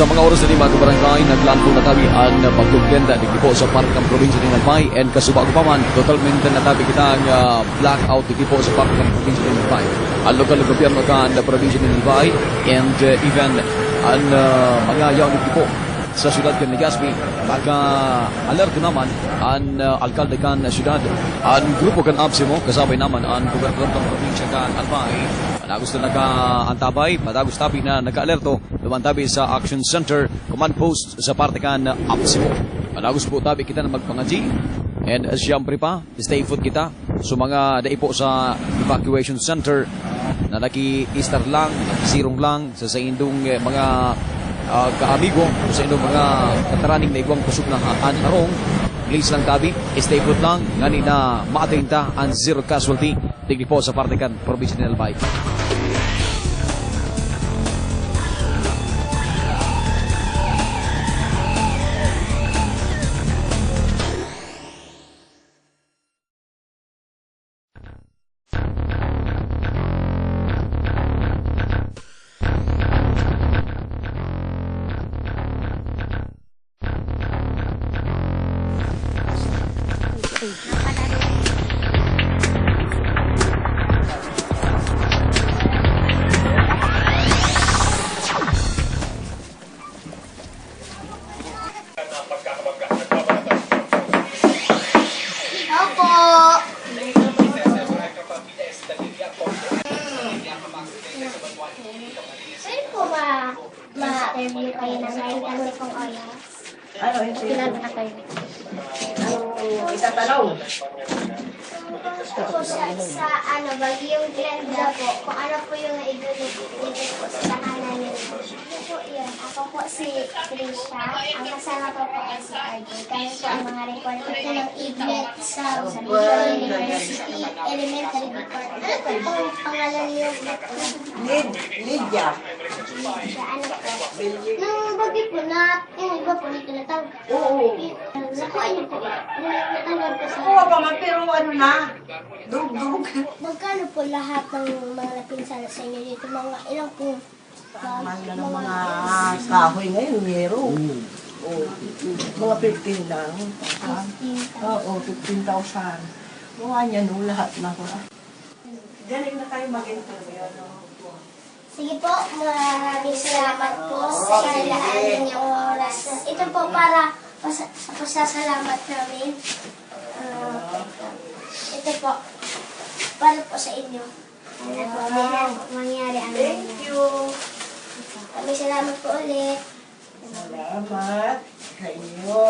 Sa mga oras na di mga kabarangay, naglandfall na tabi ang pagkumpenda di po sa Parkang Provincia ng Albay and kasubag ko pa man, totalmente na tabi kita ang blackout di po sa Parkang Provincia ng Albay. Ang lokal na gobyerno ka ang Provincia ng Albay and even ang mga yaw di po sa siyudad kan Legazpi, maka-alert naman ang alkalde kan siyudad. Ang grupo kan Absimo, kasabay naman ang gobernador ng probinsya kan Albay. Panagos na naka-antabay, patagos tabi na naka-alerto, lumantabi sa Action Center, command post sa parte kan Absimo. Panagos po tabi kita na magpangaji. And siyempre pa, stay put kita. So mga daipo sa evacuation center na naki-istar lang, nakisirong lang sa indong mga kaamigo sa inyong mga kataraning na igwang kusog na arong. Please lang tabi, stay put lang, ngani na maating ta ang zero casualty tigli po sa parte kan Provincia ng Albay. Ma-review kayo ng 9 kami kung oras. Ano, hindi. Kilala na kayo. Ano, itatanong? Po sa ano ba, yung Glenda po, kung ano po yung naigulit po sa tahanan niyo. Po yun. Ako po si Trisha. Ang kasama ko po ay si RJ. Kami po ang mga reporter ko ng Iglet sa University Elementary Department. Ano po ang pangalan niyo? Lydia. Ano po? Nung bagay po na, yung iba po nito natawag. Oo. Nakuha niyo po. Natawag ko sa... Oo pa man, pero ano na? Dug-dug. Magkano po lahat ng mga napinsala sa inyo dito? Mga ilang po? Mahal na ng mga kahoy ngayon, meron. Oo. Mga 15 lang. Oo, 15,000. Mga niya no, lahat na ko. Galing na tayo mag-interview, no? Sige po, maraming salamat po sa kailangan ninyong oras. Ito po para sa pasasalamat namin. Ito po, para po sa inyo. Ano po, mangyari ang Thank you. Maraming salamat po ulit. Salamat sa inyo.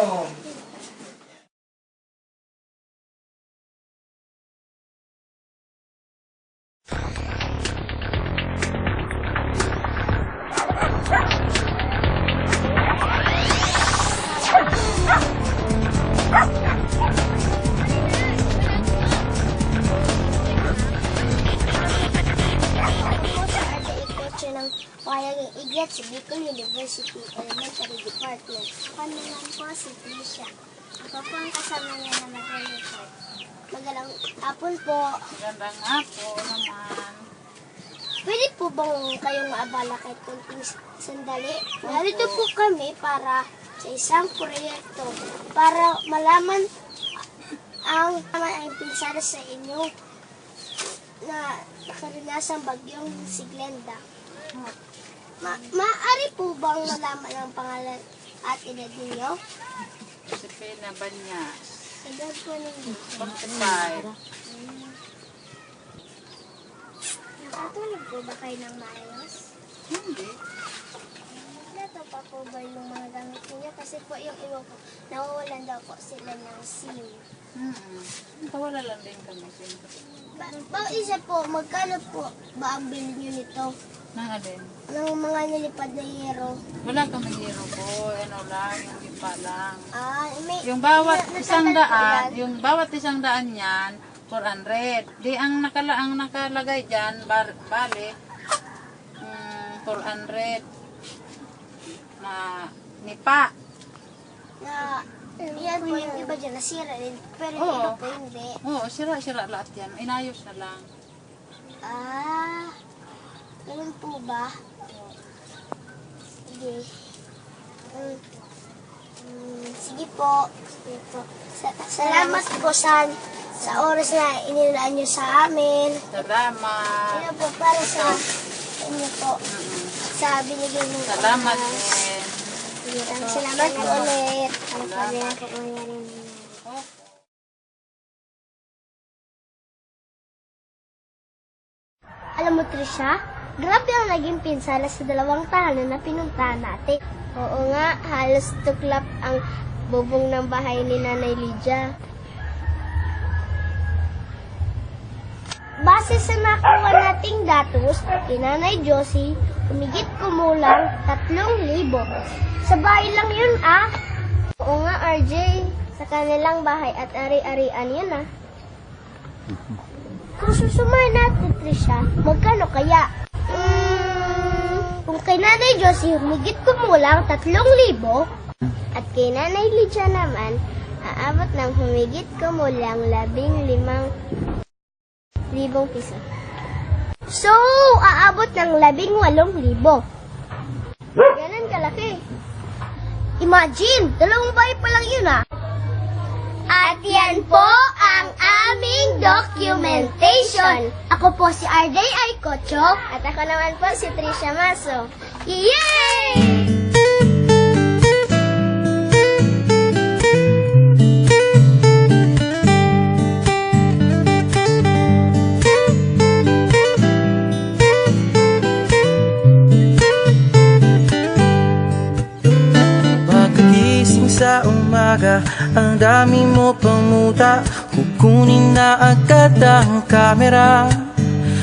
Walang Iglet sa Bicol University Elementary Department. Ako naman po si Trisha. Ako po ang kasama niya na mag-report. Magalang hapon po. Magandang hapon naman. Pwede po bang kayong maabala kahit kunting sandali? Narito po kami para sa isang proyekto para malaman ang pinsala sa inyo na nakarinasang bagyong si Glenda. Maaari po bang malaman ang pangalan at edad ninyo? Josefina Banyas. Edad po ninyo. 45. Nakatulog po ba kayo ng maayos? Hindi. Nato pa po ba yung mga gamit ninyo? Kasi po yung iba po, nawawalan daw po sila ng SIM. Wala lang din kami. Isa po, magkano po ba ang bill nyo nito? Nang alin? Ng mga nilipad na yero? Wala kami hero po. Ano lang, yung ipa lang. May, Yung bawat isang natatanda po daan, yan? yung bawat isang daan yan, 400. Di ang nakalagay dyan, bale, 400 na nipa. Na, yan po yung iba dyan, nasira din. Pero yung Oo. iba po hindi. Oo, sira-sira lahat yan. Inayos na lang. Ganun po ba? Sige. Sige po. Sige po. Salamat po sa oras na inilaan niyo sa amin. Salamat. Ano po para sa inyo po. Sa binigay niyo. Salamat din. Salamat po ulit. Ano pa rin ako mangyari. Alam mo, Trisha, grabe ang naging pinsala sa dalawang tahanan na pinuntahan natin. Oo nga, halos tuklap ang bubong ng bahay ni Nanay Lydia. Base sa nakuha nating datos, kay Nanay Josie, humigit kumulang 3,000. Sa bahay lang yun Oo nga, RJ. Sa kanilang bahay at ari-arian yun Kung susumahin natin, Trisha, magkano kaya? Kung kay Nanay Josie humigit kumulang 3,000, at kay Nanay Lydia naman, aabot ng humigit kumulang 15,000 piso. So, aabot ng 18,000. Ganun kalaki. Imagine, dalawang bahay pa lang yun At yan po ang aming documentation. Ako po si RJ Aycocho. At ako naman po si Trisha Maso. Yay! Sa umaga, ang dami mo pang muta. Kukunin na agad ang kamera.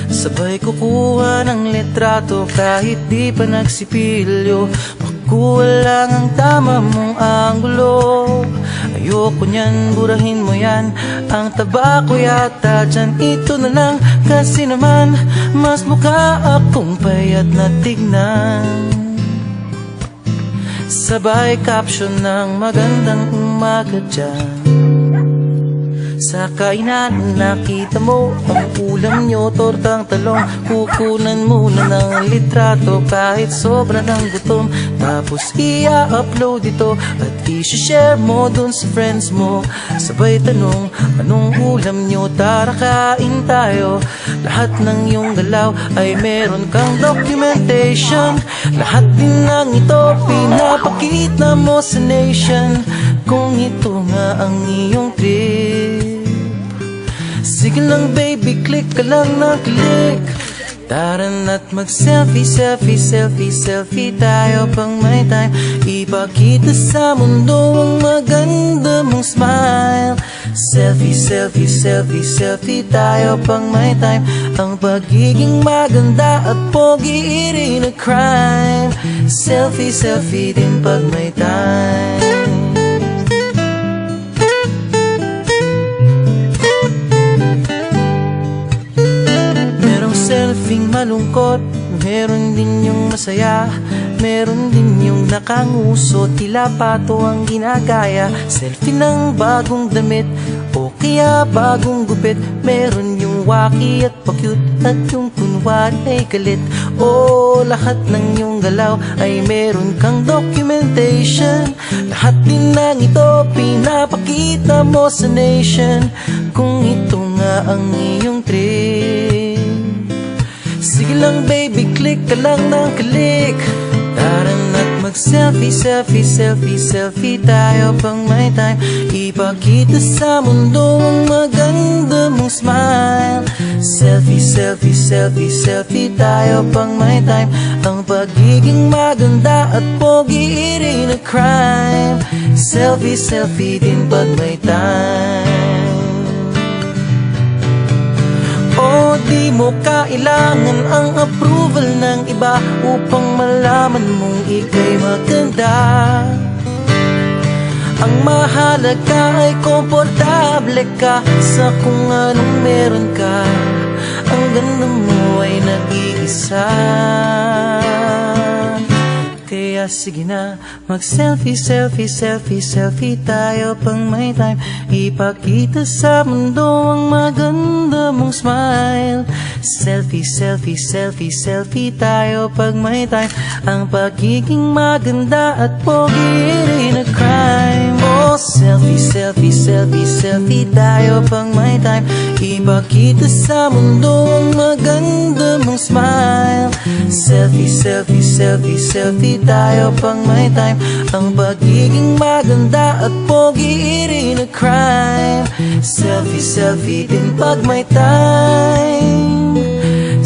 Sabay kukuha ng litrato kahit di pa nagsipilyo. Makuha lang ang tama mong anggulo. Ayoko niyan, burahin mo yan. Ang taba ko yata dyan, ito na lang. Kasi naman, mas mukha akong payat na tignan. Sabay caption ng magandang umaga dyan. Sa kainan nakita mo ang ulam nyo, tortang talong. Kukunan muna ng litrato kahit sobra ng gutom. Tapos i-upload ito at i-share mo dun sa friends mo. Sabay tanong, anong ulam nyo? Tara kain tayo. Lahat ng iyong galaw ay meron kang documentation. Lahat din ng ito pinapakita mo sa nation. Kung ito nga ang iyong trip, sige lang baby, click ka lang na click. Tara na't mag-selfie, selfie, selfie, selfie tayo pang may time. Ipakita sa mundo ang maganda mong smile. Selfie, selfie, selfie, selfie tayo pang may time. Ang pagiging maganda at pogi rin a crime. Selfie, selfie din pag may time. Selfing malungkot, meron din yung masaya. Meron din yung nakanguso, tila pato ang ginagaya. Selfie ng bagong damit o kaya bagong gupit. Meron yung waki at pa-cute at yung kunwari ay galit. O lahat ng yung galaw ay meron kang documentation. Lahat din ng ito pinapakita mo sa nation. Kung ito nga ang iyong trip, sige lang baby, click ka lang ng click. Tara na't mag-selfie, selfie, selfie, selfie tayo pang may time. Ipakita sa mundo ang maganda mong smile. Selfie, selfie, selfie, selfie tayo pang may time. Ang pagiging maganda at pogi rin a crime. Selfie, selfie din pag may time. O di mo kailangan ang approval ng iba upang malaman mong ika'y maganda. Ang mahalaga ay komportable ka sa kung anong meron ka. Ang ganda mo ay nag-iisa. Kaya sige na, mag-selfie, selfie, selfie, selfie tayo pang may time. Ipakita sa mundo ang maganda mong smile. Selfie, selfie, selfie, selfie tayo pag may time. Ang pagiging maganda at pogi rin a crime. Oh, selfie, selfie, selfie, selfie tayo pag may time. Ipakita sa mundo ang maganda mong smile. Selfie, selfie, selfie, selfie tayo pag may time. Ang pagiging maganda at pogi rin a crime. Selfie, selfie din pag may time.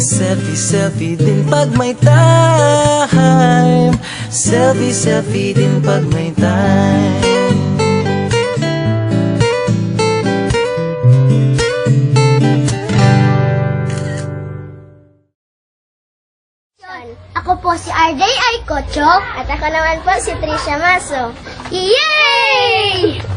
Selfie, selfie din pag may time. Selfie, selfie din pag may time. Ako po si RJ Aycocho at ako naman po si Trisha Maso. Yay!